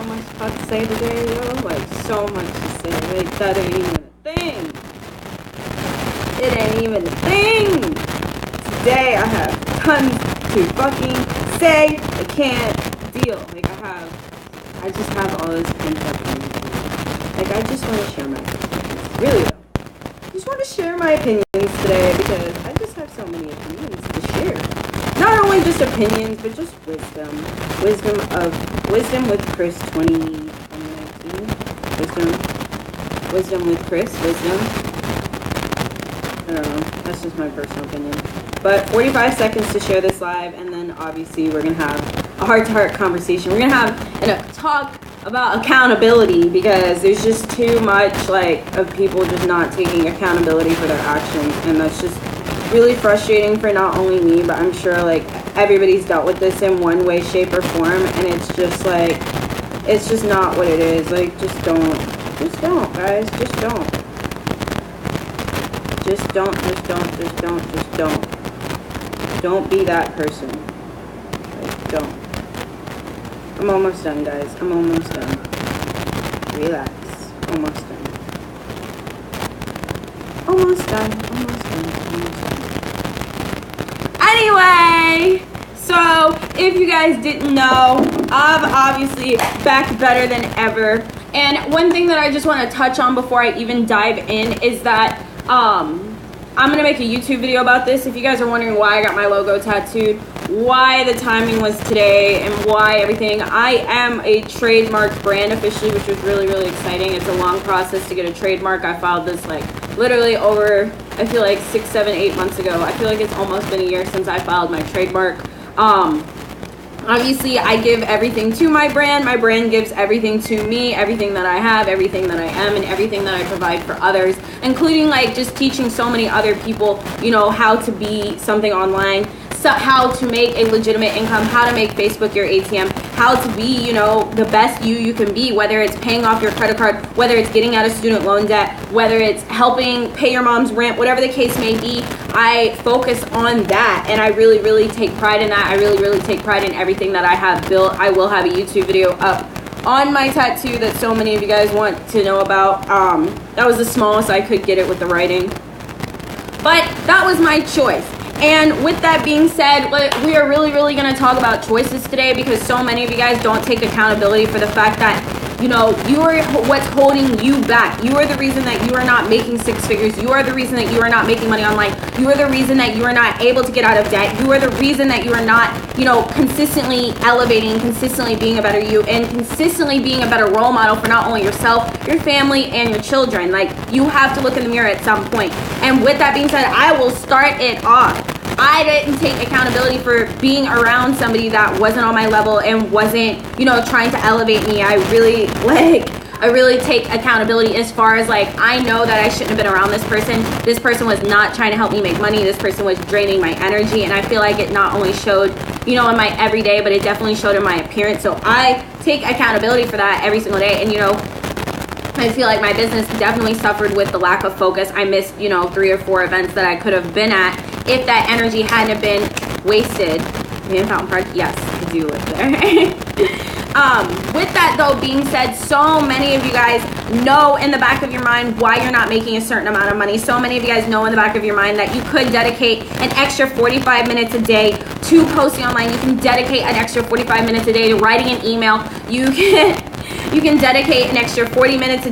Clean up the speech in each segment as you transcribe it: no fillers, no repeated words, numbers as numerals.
much about to say today, yo. Like, so much to say. Like, that ain't even a thing. It ain't even a thing. Today, I have tons to fucking say. I can't deal. Like, I just have all this pent up energy. Like, I just want to share my opinions. Really, though. I just want to share my opinions today because I just have so many opinions to share. Not only just opinions, but just wisdom. Wisdom with Chris 2019. Wisdom with Chris. Wisdom. I don't know. That's just my personal opinion. But 45 seconds to share this live, and then obviously we're going to have a heart-to-heart conversation. We're going to have a talk about accountability because there's just too much of people just not taking accountability for their actions, and that's just really frustrating for not only me, but I'm sure everybody's dealt with this in one way, shape, or form, and it's just it's just not what it is. Just don't, guys, just don't. Don't be that person. Don't. I'm almost done, guys. I'm almost done. Relax. Almost done. Almost done. Anyway, so if you guys didn't know, I'm obviously back better than ever. And one thing that I just want to touch on before I even dive in is that I'm going to make a YouTube video about this. If you guys are wondering why I got my logo tattooed, why the timing was today, and why everything, I am a trademark brand officially, which was really, really exciting. It's a long process to get a trademark. I filed this literally over, I feel 6, 7, 8 months ago. I feel like it's almost been a year since I filed my trademark. Obviously, I give everything to my brand. My brand gives everything to me, everything that I have, everything that I am, and everything that I provide for others, including just teaching so many other people, how to be something online, how to make a legitimate income, how to make Facebook your ATM, how to be, the best you can be, whether it's paying off your credit card, whether it's getting out of student loan debt, whether it's helping pay your mom's rent, whatever the case may be. I focus on that, and I really, really take pride in that. I really, really take pride in everything that I have built. I will have a YouTube video up on my tattoo that so many of you guys want to know about. That was the smallest I could get it with the writing, but that was my choice. And with that being said, we are really, really going to talk about choices today because so many of you guys don't take accountability for the fact that, you are what's holding you back. You are the reason that you are not making 6 figures. You are the reason that you are not making money online. You are the reason that you are not able to get out of debt. You are the reason that you are not, consistently elevating, consistently being a better you, and consistently being a better role model for not only yourself, your family, and your children. You have to look in the mirror at some point. And with that being said, I will start it off. I didn't take accountability for being around somebody that wasn't on my level and wasn't, trying to elevate me. I really take accountability as far as I know that I shouldn't have been around this person. This person was not trying to help me make money. This person was draining my energy, and I feel like it not only showed, in my everyday, but it definitely showed in my appearance. So I take accountability for that every single day. And I feel like my business definitely suffered with the lack of focus. I missed, 3 or 4 events that I could have been at if that energy hadn't been wasted. In Fountain Park, yes, I do live there. With that though being said, so many of you guys know in the back of your mind why you're not making a certain amount of money. So many of you guys know in the back of your mind that you could dedicate an extra 45 minutes a day to posting online. You can dedicate an extra 45 minutes a day to writing an email. You can dedicate an extra 45 minutes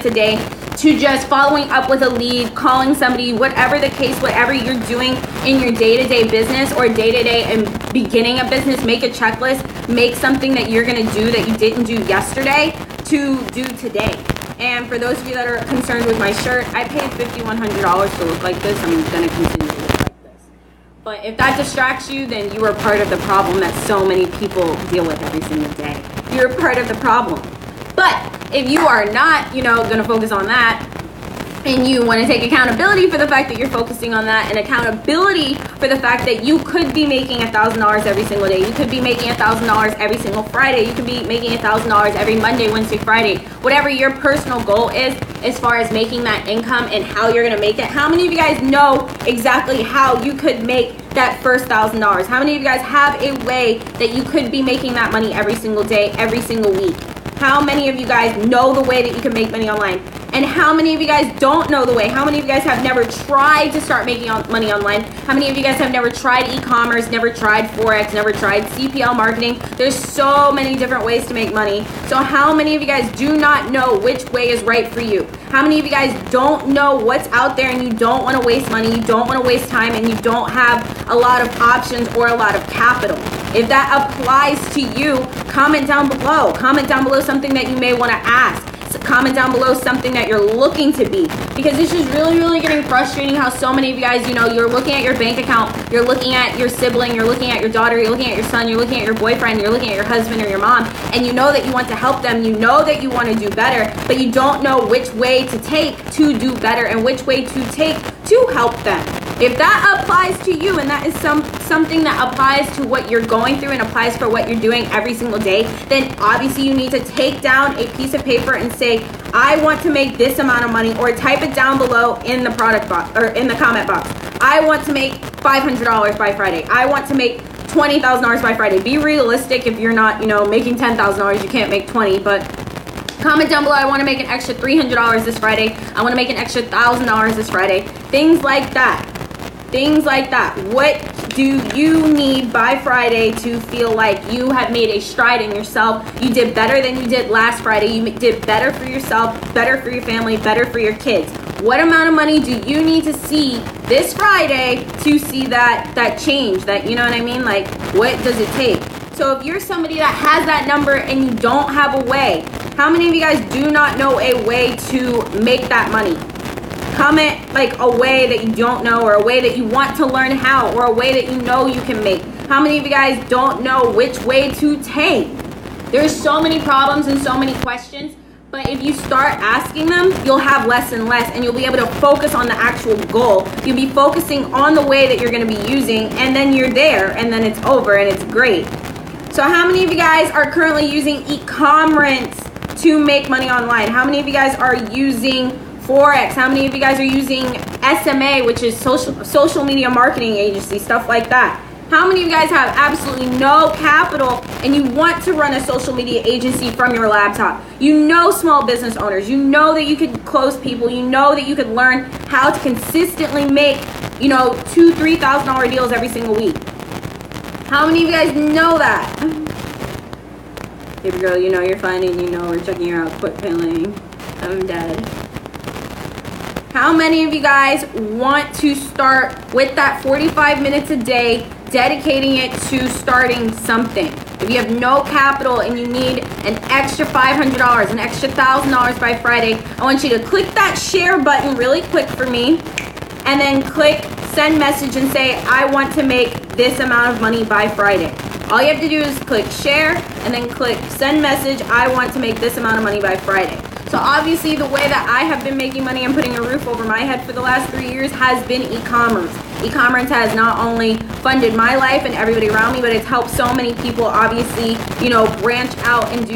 a day to just following up with a lead, calling somebody, whatever the case, whatever you're doing in your day-to-day business or day-to-day and beginning a business. Make a checklist, make something that you're going to do that you didn't do yesterday to do today. And for those of you that are concerned with my shirt, I paid $5,100 to look like this. I'm going to continue to look like this. But if that distracts you, then you are part of the problem that so many people deal with every single day. You're part of the problem. But if you are not, going to focus on that, and you want to take accountability for the fact that you're focusing on that, and accountability for the fact that you could be making $1,000 every single day. You could be making $1,000 every single Friday. You could be making $1,000 every Monday, Wednesday, Friday. Whatever your personal goal is as far as making that income and how you're going to make it. How many of you guys know exactly how you could make that first $1,000? How many of you guys have a way that you could be making that money every single day, every single week? How many of you guys know the way that you can make money online? And how many of you guys don't know the way? How many of you guys have never tried to start making money online? How many of you guys have never tried e-commerce, never tried Forex, never tried CPL marketing? There's so many different ways to make money. So how many of you guys do not know which way is right for you? How many of you guys don't know what's out there and you don't want to waste money, you don't want to waste time, and you don't have a lot of options or a lot of capital? If that applies to you, comment down below. Comment down below something that you may want to ask. Comment down below something that you're looking to be, because it's just really getting frustrating how so many of you guys, you know, you're looking at your bank account, you're looking at your sibling, you're looking at your daughter, you're looking at your son, you're looking at your boyfriend, you're looking at your husband or your mom, and you know that you want to help them, you know that you want to do better, but you don't know which way to take to do better and which way to take to help them. If that applies to you, and that is something that applies to what you're going through and applies for what you're doing every single day, then obviously you need to take down a piece of paper and say, I want to make this amount of money, or type it down below in the product box or in the comment box. I want to make $500 by Friday. I want to make $20,000 by Friday. Be realistic. If you're not, you know, making $10,000, you can't make 20, but comment down below, I want to make an extra $300 this Friday. I want to make an extra $1,000 this Friday. Things like that. Things like that. What do you need by Friday to feel like you have made a stride in yourself? You did better than you did last Friday. You did better for yourself, better for your family, better for your kids. What amount of money do you need to see this Friday to see that change? That, you know what I mean? Like, what does it take? So if you're somebody that has that number and you don't have a way, how many of you guys do not know a way to make that money? Comment like a way that you don't know, or a way that you want to learn how, or a way that you know you can make. How many of you guys don't know which way to take? There's so many problems and so many questions, but if you start asking them, you'll have less and less, and you'll be able to focus on the actual goal. You'll be focusing on the way that you're going to be using, and then you're there, and then it's over, and it's great. So how many of you guys are currently using e-commerce to make money online? How many of you guys are using Forex? How many of you guys are using SMA, which is social media marketing agency, stuff like that? How many of you guys have absolutely no capital and you want to run a social media agency from your laptop? You know small business owners. You know that you could close people. You know that you could learn how to consistently make, you know, $2,000, $3,000 deals every single week. How many of you guys know that? Baby girl, you know you're fine and you know we're checking you out. Quit pilling. I'm dead. How many of you guys want to start with that 45 minutes a day, dedicating it to starting something? If you have no capital and you need an extra $500, an extra $1,000 by Friday, I want you to click that share button really quick for me, and then click send message and say, I want to make this amount of money by Friday. All you have to do is click share and then click send message, I want to make this amount of money by Friday. So obviously the way that I have been making money and putting a roof over my head for the last 3 years has been e-commerce. E-commerce has not only funded my life and everybody around me, but it's helped so many people obviously, you know, branch out and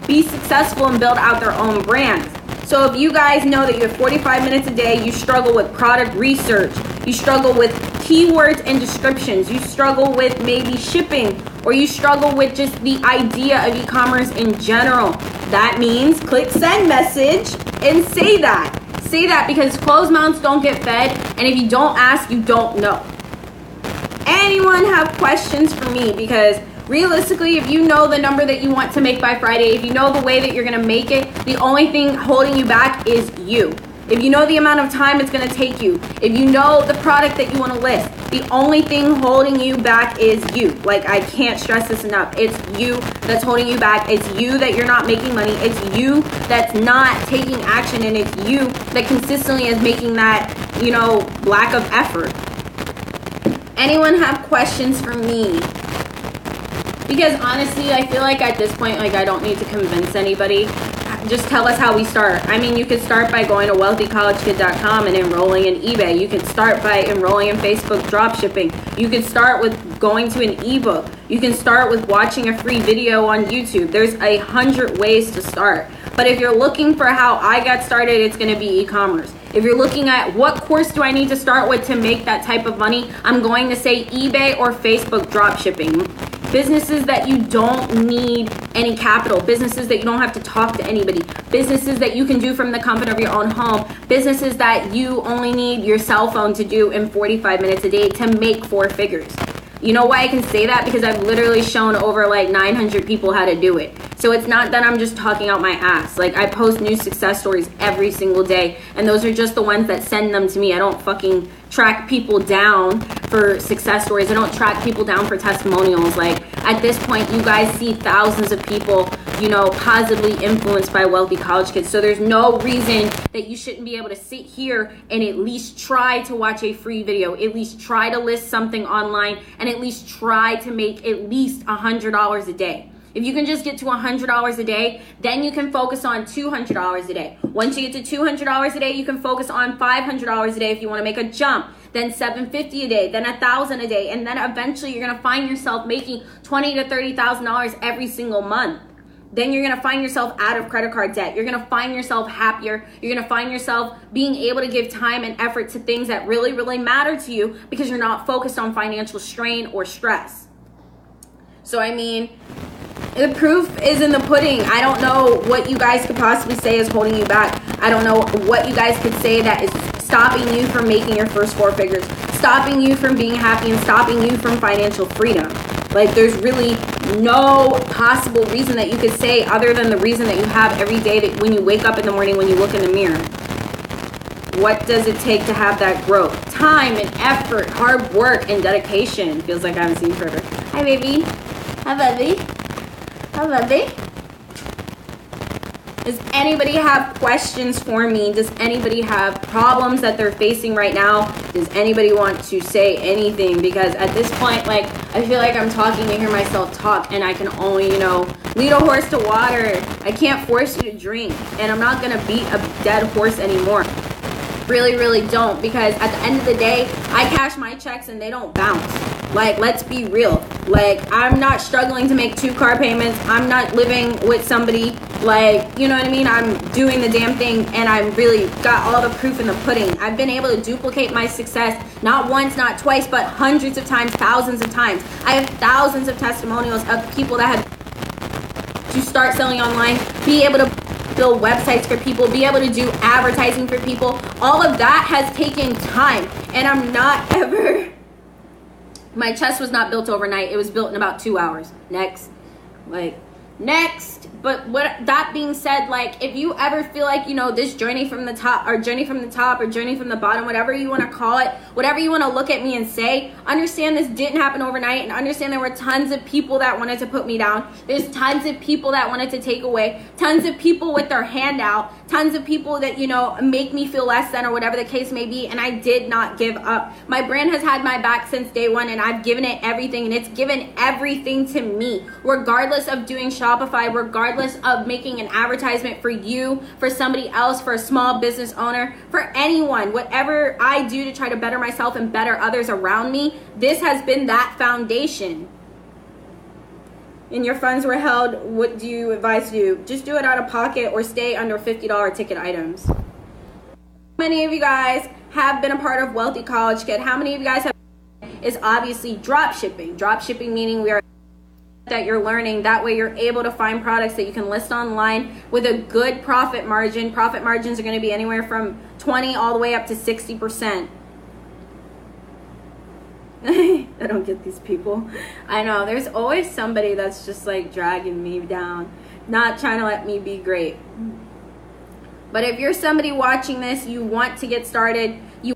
be successful and build out their own brands. So if you guys know that you have 45 minutes a day, you struggle with product research, you struggle with keywords and descriptions, you struggle with maybe shipping, or you struggle with just the idea of e-commerce in general, that means click send message and say that. Say that, because closed mouths don't get fed, and if you don't ask, you don't know. Anyone have questions for me? Because realistically, if you know the number that you want to make by Friday, if you know the way that you're going to make it, the only thing holding you back is you. If you know the amount of time it's going to take you, if you know the product that you want to list, the only thing holding you back is you. Like, I can't stress this enough. It's you that's holding you back. It's you that you're not making money. It's you that's not taking action, and it's you that consistently is making that, you know, lack of effort. Anyone have questions for me? Because honestly, I feel like at this point, like, I don't need to convince anybody. Just tell us how we start. I mean, you could start by going to wealthycollegekid.com and enrolling in eBay. You could start by enrolling in Facebook dropshipping. You could start with going to an ebook. You can start with watching a free video on YouTube. There's 100 ways to start. But if you're looking for how I got started, it's going to be e-commerce. If you're looking at what course do I need to start with to make that type of money, I'm going to say eBay or Facebook drop shipping. Businesses that you don't need any capital, businesses that you don't have to talk to anybody, businesses that you can do from the comfort of your own home, businesses that you only need your cell phone to do in 45 minutes a day to make 4 figures. You know why I can say that? Because I've literally shown over like 900 people how to do it. So it's not that I'm just talking out my ass. Like, I post new success stories every single day, and those are just the ones that send them to me. I don't fucking track people down for success stories. I don't track people down for testimonials. Like, at this point, you guys see thousands of people, you know, positively influenced by Wealthy College Kids. So there's no reason that you shouldn't be able to sit here and at least try to watch a free video, at least try to list something online, and at least try to make at least $100 a day. If you can just get to $100 a day, then you can focus on $200 a day. Once you get to $200 a day, you can focus on $500 a day if you want to make a jump. Then $750 a day, then $1,000 a day, and then eventually you're gonna find yourself making $20,000 to $30,000 every single month. Then you're gonna find yourself out of credit card debt. You're gonna find yourself happier. You're gonna find yourself being able to give time and effort to things that really, really matter to you because you're not focused on financial strain or stress. So I mean, the proof is in the pudding. I don't know what you guys could possibly say is holding you back. I don't know what you guys could say that is stopping you from making your first 4 figures, stopping you from being happy, and stopping you from financial freedom. Like, there's really no possible reason that you could say other than the reason that you have every day, that when you wake up in the morning, when you look in the mirror. What does it take to have that growth? Time and effort, hard work, and dedication. Feels like I haven't seen you forever. Hi, baby. Hi, baby. Hi, baby. Does anybody have questions for me? Does anybody have problems that they're facing right now? Does anybody want to say anything? Because at this point, like, I feel like I'm talking to hear myself talk, and I can only, you know, lead a horse to water. I can't force you to drink, and I'm not gonna beat a dead horse anymore. Really, really don't, because at the end of the day, I cash my checks and they don't bounce. Like, let's be real. Like, I'm not struggling to make 2 car payments. I'm not living with somebody. Like, you know what I mean? I'm doing the damn thing, and I've really got all the proof in the pudding. I've been able to duplicate my success, not once, not twice, but hundreds of times, thousands of times. I have thousands of testimonials of people that have to start selling online, be able to build websites for people, be able to do advertising for people. All of that has taken time, and I'm not ever... My chest was not built overnight. It was built in about 2 hours. Next. But what that being said, like, if you ever feel like, you know, this journey from the top or journey from the bottom, whatever you want to call it, whatever you want to look at me and say, understand this didn't happen overnight, and understand there were tons of people that wanted to put me down. There's tons of people that wanted to take away, tons of people with their hand out, tons of people that, you know, make me feel less than or whatever the case may be, and I did not give up. My brand has had my back since day one, and I've given it everything, and it's given everything to me, regardless of doing Shopify, regardless of making an advertisement for you, for somebody else, for a small business owner, for anyone. Whatever I do to try to better myself and better others around me, this has been that foundation. And your funds were held, what do you advise to do? Just do it out of pocket or stay under $50 ticket items. How many of you guys have been a part of Wealthy College Kid? How many of you guys have is obviously drop shipping. Drop shipping meaning we are that you're learning. That way you're able to find products that you can list online with a good profit margin. Profit margins are going to be anywhere from 20 all the way up to 60%. I don't get these people. I know there's always somebody that's just like dragging me down, not trying to let me be great. But if you're somebody watching this, you want to get started, you